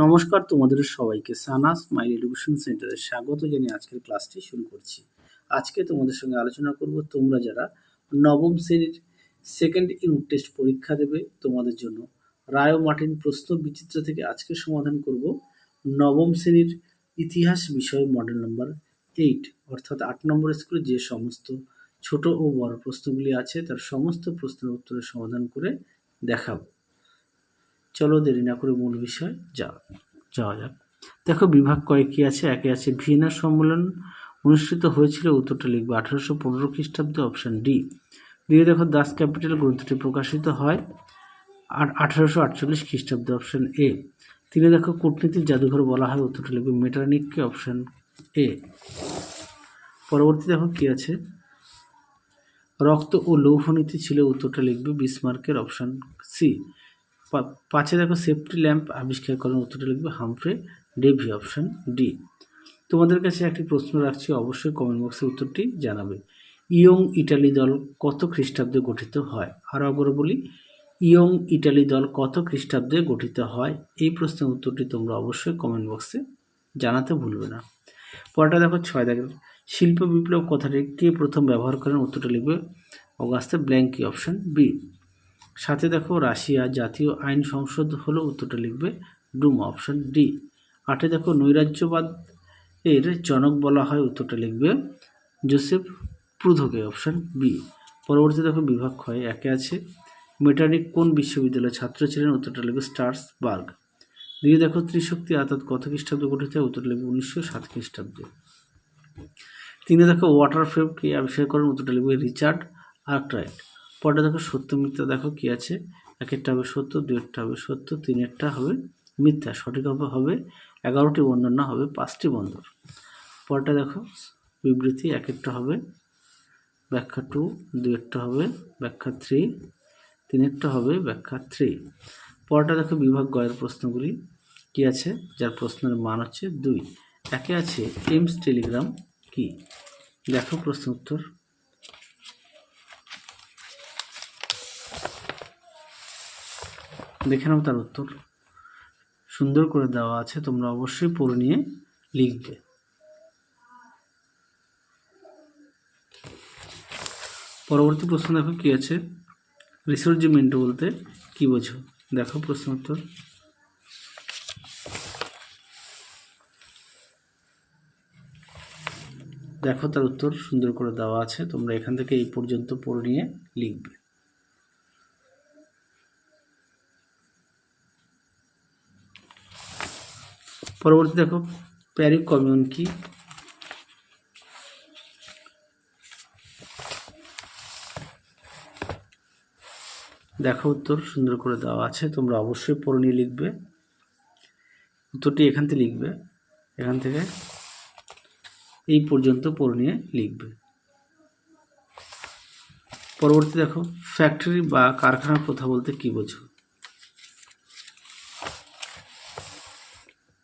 নমস্কার তোমাদের সবাইকে সানাস স্মাইল এডুকেশন সেন্টারে স্বাগত জানিয়ে আজকের ক্লাসটি শুরু করছি। আজকে তোমাদের সঙ্গে আলোচনা করব তোমরা যারা নবম শ্রেণীর সেকেন্ড ইউনিট টেস্ট পরীক্ষা দেবে তোমাদের জন্য রায় মার্টিন প্রশ্ন বিচিত্র থেকে আজকে সমাধান করব নবম শ্রেণীর ইতিহাস বিষয় মডেল নাম্বার 8 অর্থাৎ 8 নম্বর স্কুলে যে সমস্ত ছোট ও বড় প্রশ্নগুলি আছে তার সমস্ত প্রশ্নের উত্তরের সমাধান করে দেখাবো। চলো দেরি না করে মূল বিষয় যাওয়া যাক। দেখো বিভাগ কয়েকটি আছে। একে আছে ভিয়েনা সম্মেলন অনুষ্ঠিত হয়েছিল, উত্তরটা লিখবে 1815 খ্রিস্টাব্দে, অপশন ডি। দিয়ে দেখো দাস ক্যাপিটাল গ্রন্থটি প্রকাশিত হয় 1848 খ্রিস্টাব্দে, অপশন এ। তিনি দেখো কূটনীতির জাদুঘর বলা হয়, উত্তরটা লিখবে মেটারনিককে, অপশন এ। পরবর্তী দেখো কি আছে, রক্ত ও লৌহ নীতি ছিল, উত্তরটা লিখবে বিসমার্কের, অপশন সি। পাঁচে দেখো সেফটি ল্যাম্প আবিষ্কার করেন, উত্তরটা লিখবে হামফ্রে ডেভি, অপশন ডি। তোমাদের কাছে একটি প্রশ্ন রাখছি, অবশ্যই কমেন্ট বক্সে উত্তরটি জানাবে। ইয়ং ইটালি দল কত খ্রিস্টাব্দে গঠিত হয়? আরও একবার বলি, ইয়ং ইটালি দল কত খ্রিস্টাব্দে গঠিত হয়? এই প্রশ্নের উত্তরটি তোমরা অবশ্যই কমেন্ট বক্সে জানাতে ভুলবে না। পরেরটা দেখো 6 দেখো শিল্প বিপ্লব কথাটি কে প্রথম ব্যবহার করেন? উত্তরটা লিখবে অগাস্তে ব্ল্যাঙ্কি, অপশন বি। সাথে দেখো রাশিয়া জাতীয় আইন সংসদ হলো, উত্তরটা লিখবে ডুমা, অপশন ডি। 8 দেখো নৈরাজ্যবাদ এর জনক বলা হয়, উত্তরটা লিখবে জোসেফ প্রুধোকে, অপশন বি। পরবর্তী দেখো বিভাগ ক্ষয় একে আছে মেটারনিক কোন বিশ্ববিদ্যালয়ের ছাত্র ছিলেন? উত্তরটা লিখবে স্ট্রাসবার্গ। দিয়ে দেখো ত্রিশক্তি আতাত কত খ্রিস্টাব্দে গঠিত হয়? উত্তরটা লিখবে 1907 খ্রিস্টাব্দে। 3 দেখো ওয়াটার ফ্রেম কে আবিষ্কার করেন? উত্তরটা লিখবে রিচার্ড আর্করাইট। পরে দেখো সত্য মিথ্যা দেখো কি আছে, একেরটা হবে সত্য, দুইটা হবে সত্য, তিনেরটা হবে মিথ্যা। সঠিক হবে 11টি বন্দর, না হবে 5টি বন্দর। পরটা দেখো বিবৃতি, একেরটা হবে ব্যাখ্যা 2, দুইটা হবে ব্যাখ্যা 3, তিনেরটা হবে ব্যাখ্যা 3। পরটা দেখো বিভাগ গয়ের প্রশ্নগুলি কি আছে, যার প্রশ্নের মান হচ্ছে 2। একে আছে এমস টেলিগ্রাম কি? দেখো প্রশ্ন উত্তর, দেখে নাও তার উত্তর, সুন্দর করে দেওয়া আছে, তোমরা অবশ্যই পড়ে নিয়ে লিখবে। পরবর্তী প্রশ্ন দেখো কি আছে, রিসর্জিমেন্টো বলতে কি বোঝো? দেখো প্রশ্ন উত্তর, দেখো তার উত্তর সুন্দর করে দেওয়া আছে, তোমরা এখান থেকে এই পর্যন্ত পড়ে নিয়ে লিখবে। পরবর্তী দেখো প্যারিস কমিউন কি? দেখো উত্তর সুন্দর করে দেওয়া আছে, তোমরা অবশ্যই পড়ে নিয়ে লিখবে। উত্তরটি এখান থেকে লিখবে, এখান থেকে এই পর্যন্ত পড়ে নিয়ে লিখবে। পরবর্তী দেখো ফ্যাক্টরি বা কারখানার কথা বলতে কি বোঝো?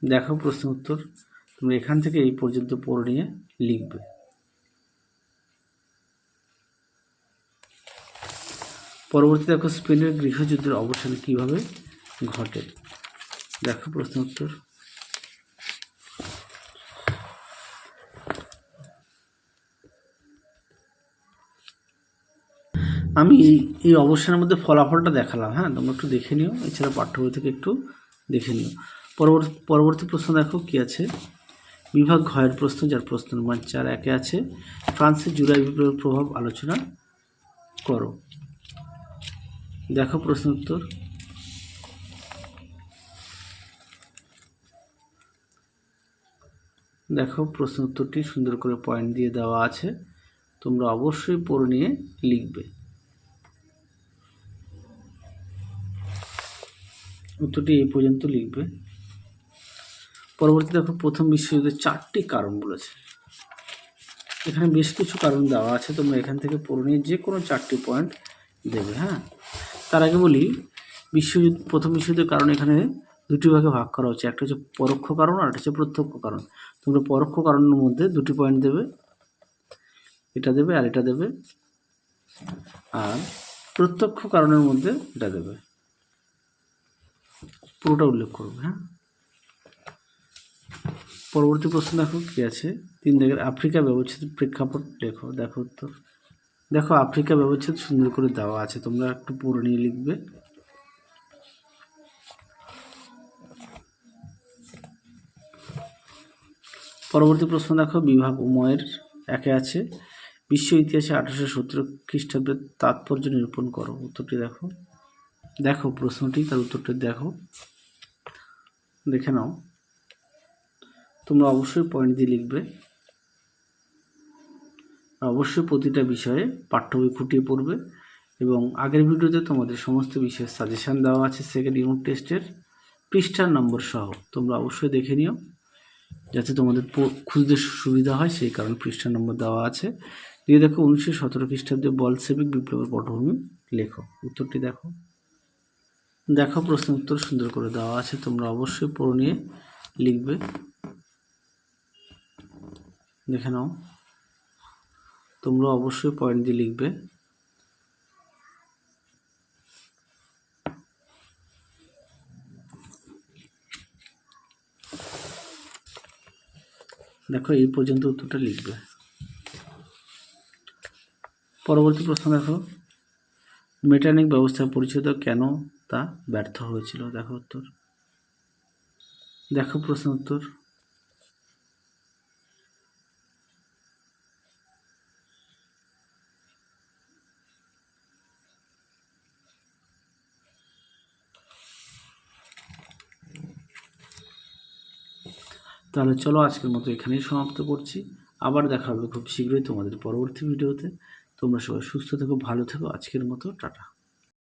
দেখো প্রশ্ন উত্তর, তোমরা এখান থেকে এই পর্যন্ত পড়ে নিয়ে লিখবে। পরবর্তী দেখো স্পেনের গৃহযুদ্ধের অবসান কিভাবে ঘটে? দেখো প্রশ্ন উত্তর, আমি এই অবসানের মধ্যে ফলাফলটা দেখালাম, হ্যাঁ তোমরা একটু দেখে নিও, এছাড়া পাঠ্য বই থেকে একটু দেখে নিও। পরবর্তী প্রশ্ন দেখো কি আছে, বিভাগ ঘয়ের প্রশ্ন, যার প্রশ্নের মান 4। একে আছে ফ্রান্সের জুলাই বিপ্লবের প্রভাব আলোচনা করো। দেখো প্রশ্ন উত্তর, দেখো প্রশ্ন উত্তরটি সুন্দর করে পয়েন্ট দিয়ে দেওয়া আছে, তোমরা অবশ্যই পড়ে নিয়ে লিখবে। উত্তরটি এই পর্যন্ত লিখবে। পরবর্তী দেখো প্রথম বিশ্বযুদ্ধের 4টি কারণ বলেছে, এখানে বেশ কিছু কারণ দেওয়া আছে, তোমরা এখান থেকে পড়ে নিয়ে যে কোনো 4টি পয়েন্ট দেবে। হ্যাঁ তার আগে বলি, প্রথম বিশ্বযুদ্ধের কারণ এখানে দুটি ভাগে ভাগ করা হচ্ছে, একটা হচ্ছে পরোক্ষ কারণ আর একটা হচ্ছে প্রত্যক্ষ কারণ। তোমরা পরোক্ষ কারণের মধ্যে 2টি পয়েন্ট দেবে, এটা দেবে আর এটা দেবে, আর প্রত্যক্ষ কারণের মধ্যে এটা দেবে, পুরোটা উল্লেখ করবে। হ্যাঁ পরবর্তী প্রশ্ন দেখো কি আছে, 3 দাগের আফ্রিকা ব্যবচ্ছেদ প্রেক্ষাপট লেখো। দেখো উত্তর, দেখো আফ্রিকা ব্যবচ্ছেদ সুন্দর করে দেওয়া আছে, তোমরা একটু পড়ে নিয়ে লিখবে। পরবর্তী প্রশ্ন দেখো, বিভাগ উময়ের 1 আছে, বিশ্ব ইতিহাসে 1870 খ্রিস্টাব্দের তাৎপর্য নিরূপণ করো। উত্তরটি দেখো, দেখো প্রশ্নটি, তার উত্তরটি দেখো, দেখে নাও। তোমরা অবশ্যই পয়েন্ট দিয়ে লিখবে, অবশ্যই প্রতিটা বিষয়ে পাঠ্য বই খুঁটিয়ে পড়বে। এবং আগের ভিডিওতে তোমাদের সমস্ত বিষয়ের সাজেশান দেওয়া আছে সেকেন্ড ইউনিট টেস্টের পৃষ্ঠার নম্বর সহ, তোমরা অবশ্যই দেখে নিও যাতে তোমাদের খুঁজতে সুবিধা হয়, সেই কারণে পৃষ্ঠার নম্বর দেওয়া আছে। দিয়ে দেখো 1917 খ্রিস্টাব্দে বলশেভিক বিপ্লবের পটভূমি লেখো। উত্তরটি দেখো, দেখো প্রশ্ন উত্তর সুন্দর করে দেওয়া আছে, তোমরা অবশ্যই পড়ে নিয়ে লিখবে, দেখে নাও। তোমরা অবশ্যই পয়েন্ট দিয়ে লিখবে। দেখো এই পর্যন্ত উত্তরটা লিখবে। পরবর্তী প্রশ্ন দেখো, মেটার্নিক ব্যবস্থা পরিচিত কেন তা ব্যর্থ হয়েছিল। দেখো উত্তর, দেখো প্রশ্ন উত্তর। তাহলে চলো আজকের মতো এখানেই সমাপ্ত করছি, আবার দেখা হবে খুব শীঘ্রই তোমাদের পরবর্তী ভিডিওতে। তোমরা সবাই সুস্থ থেকো, ভালো থেকো, আজকের মতো টাটা।